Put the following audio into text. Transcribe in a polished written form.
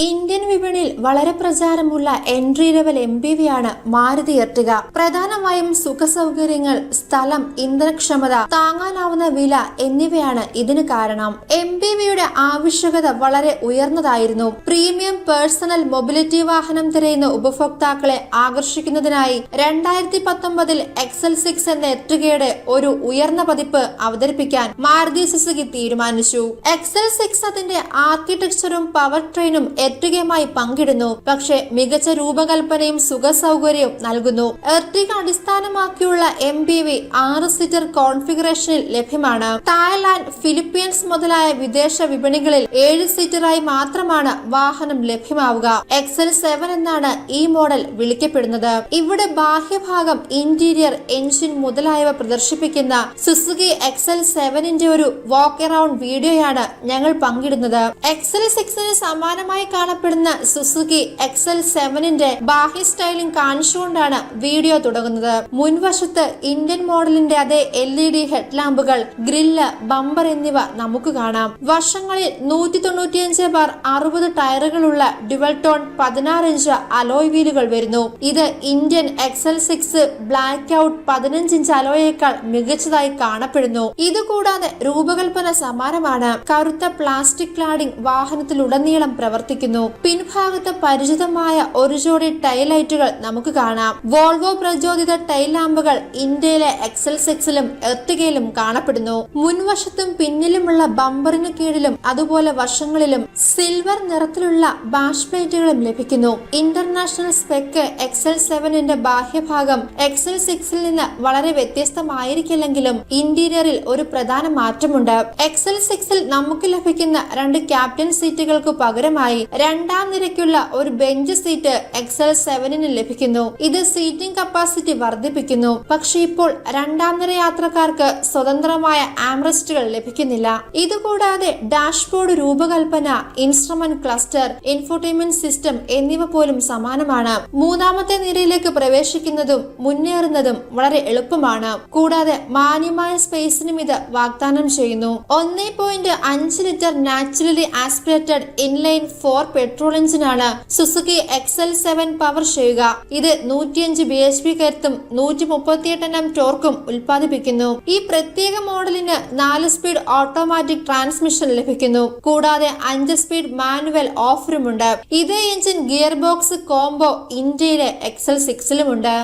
Indian വിപണിയിൽ വളരെ പ്രചാരമുള്ള എൻട്രി ലെവൽ MPV ആണ് മാരുതി എർട്ടിഗ. പ്രധാനമായും സുഖസൗകര്യങ്ങൾ, സ്ഥലം, ഇന്ധനക്ഷമത, താങ്ങാനാവുന്ന വില എന്നിവയാണ് ഇതിന് കാരണം. MPVയുടെ ആവശ്യകത വളരെ ഉയർന്നതായിരുന്നു. പ്രീമിയം പേഴ്സണൽ മൊബിലിറ്റി വാഹനം തിരയുന്ന ഉപഭോക്താക്കളെ ആകർഷിക്കുന്നതിനായി 2019 XL6 എന്ന എർട്ടിഗയുടെ ഒരു ഉയർന്ന പതിപ്പ് അവതരിപ്പിക്കാൻ മാരുതി സുസുക്കി തീരുമാനിച്ചു. XL6 അതിന്റെ ആർക്കിടെക്ചറും പവർ ട്രെയിനും എർട്ടിഗയുമായി പങ്കിടുന്നു, പക്ഷേ മികച്ച രൂപകൽപ്പനയും സുഖസൗകര്യവും നൽകുന്നു. എർട്ടിഗ അടിസ്ഥാനമാക്കിയുള്ള MPV 6 സീറ്റർ കോൺഫിഗറേഷനിൽ ലഭ്യമാണ്. തായ്ലാന്റ്, ഫിലിപ്പീൻസ് മുതലായ വിദേശ വിപണികളിൽ 7 സീറ്ററായി മാത്രമാണ് വാഹനം ലഭ്യമാവുക. XL7 എന്നാണ് ഈ മോഡൽ വിളിക്കപ്പെടുന്നത്. ഇവിടെ ബാഹ്യഭാഗം, ഇന്റീരിയർ, എഞ്ചിൻ മുതലായവ പ്രദർശിപ്പിക്കുന്ന സുസുക്കി XL7ന്റെ ഒരു വാക്ക് അറൌണ്ട് വീഡിയോയാണ് ഞങ്ങൾ പങ്കിടുന്നത്. XL6ന് സമാനമായി കാണപ്പെടുന്ന സുസുക്കി XL7ന്റെ ബാഹ്യ സ്റ്റൈലിംഗ് കാണിച്ചുകൊണ്ടാണ് വീഡിയോ തുടങ്ങുന്നത്. മുൻവശത്ത് ഇന്ത്യൻ മോഡലിന്റെ അതേ LED ഹെഡ്ലാമ്പുകൾ, ഗ്രില്ല്, ബമ്പർ എന്നിവ നമുക്ക് കാണാം. വശങ്ങളിൽ 195 ബാർ 60 ടയറുകളുള്ള ഡ്യുവൽ ടോൺ 16 ഇഞ്ച് അലോയ് വീലുകൾ വരുന്നു. ഇത് Indian XL6 black out 15 inch അലോയേക്കാൾ മികച്ചതായി കാണപ്പെടുന്നു. ഇതുകൂടാതെ രൂപകൽപ്പന സമാനമാണ്. കറുത്ത പ്ലാസ്റ്റിക് ക്ലാഡിംഗ് വാഹനത്തിലുടനീളം പ്രവർത്തിക്കുന്നു. പിൻഭാഗത്ത് പരിചിതമായ ഒരു ജോഡി ടൈൽ ലൈറ്റുകൾ നമുക്ക് കാണാം. വോൾവോ പ്രചോദിത ടൈൽ ലാമ്പുകൾ ഇന്ത്യയിലെ XL6ലും എർട്ടിഗയിലും കാണപ്പെടുന്നു. മുൻവശത്തും പിന്നിലുമുള്ള ബമ്പറിന് കീഴിലും അതുപോലെ വശങ്ങളിലും സിൽവർ നിറത്തിലുള്ള ബാഷ് പ്ലേറ്റുകളും ലഭിക്കുന്നു. ഇന്റർനാഷണൽ സ്പെക്ക് XL7ന്റെ ബാഹ്യഭാഗം XL6ൽ നിന്ന് വളരെ വ്യത്യസ്തമായിരിക്കില്ലെങ്കിലും ഇന്റീരിയറിൽ ഒരു പ്രധാന മാറ്റമുണ്ട്. XL6ൽ നമുക്ക് ലഭിക്കുന്ന 2 ക്യാപ്റ്റൻ സീറ്റുകൾക്ക് പകരമായി രണ്ടാം നിരയ്ക്കുള്ള ഒരു ബെഞ്ച് സീറ്റ് XL7ന് ലഭിക്കുന്നു. ഇത് സീറ്റിംഗ് കപ്പാസിറ്റി വർദ്ധിപ്പിക്കുന്നു. പക്ഷേ ഇപ്പോൾ രണ്ടാം നിര യാത്രക്കാർക്ക് സ്വതന്ത്രമായ ആംറെസ്റ്റുകൾ ലഭിക്കുന്നില്ല. ഇതുകൂടാതെ ഡാഷ്ബോർഡ് രൂപകൽപ്പന, ഇൻസ്ട്രുമെന്റ് ക്ലസ്റ്റർ, ഇൻഫോർടൈൻമെന്റ് സിസ്റ്റം എന്നിവ പോലും സമാനമാണ്. മൂന്നാമത്തെ നിരയിലേക്ക് പ്രവേശിക്കുന്നതും മുന്നേറുന്നതും വളരെ എളുപ്പമാണ്. കൂടാതെ മാന്യമായ സ്പേസിനും ഇത് വാഗ്ദാനം ചെയ്യുന്നു. 1.5 litre naturally aspirated inline 4 petrol എഞ്ചിനാണ് സുസുക്കി XL7 പവർ ചെയ്യുക. ഇത് 105 bhp കരുത്തും 138 Nm ടോർക്കും ഉൽപ്പാദിപ്പിക്കുന്നു. ഈ പ്രത്യേക മോഡലിന് 4 സ്പീഡ് ഓട്ടോമാറ്റിക് ട്രാൻസ്മിഷൻ ലഭിക്കുന്നു. കൂടാതെ 5 സ്പീഡ് മാനുവൽ ഓഫറുമുണ്ട്. ഇതേ എഞ്ചിൻ ഗിയർ ബോക്സ് കോംബോ ഇന്ത്യയിലെ XL6ലുമുണ്ട്.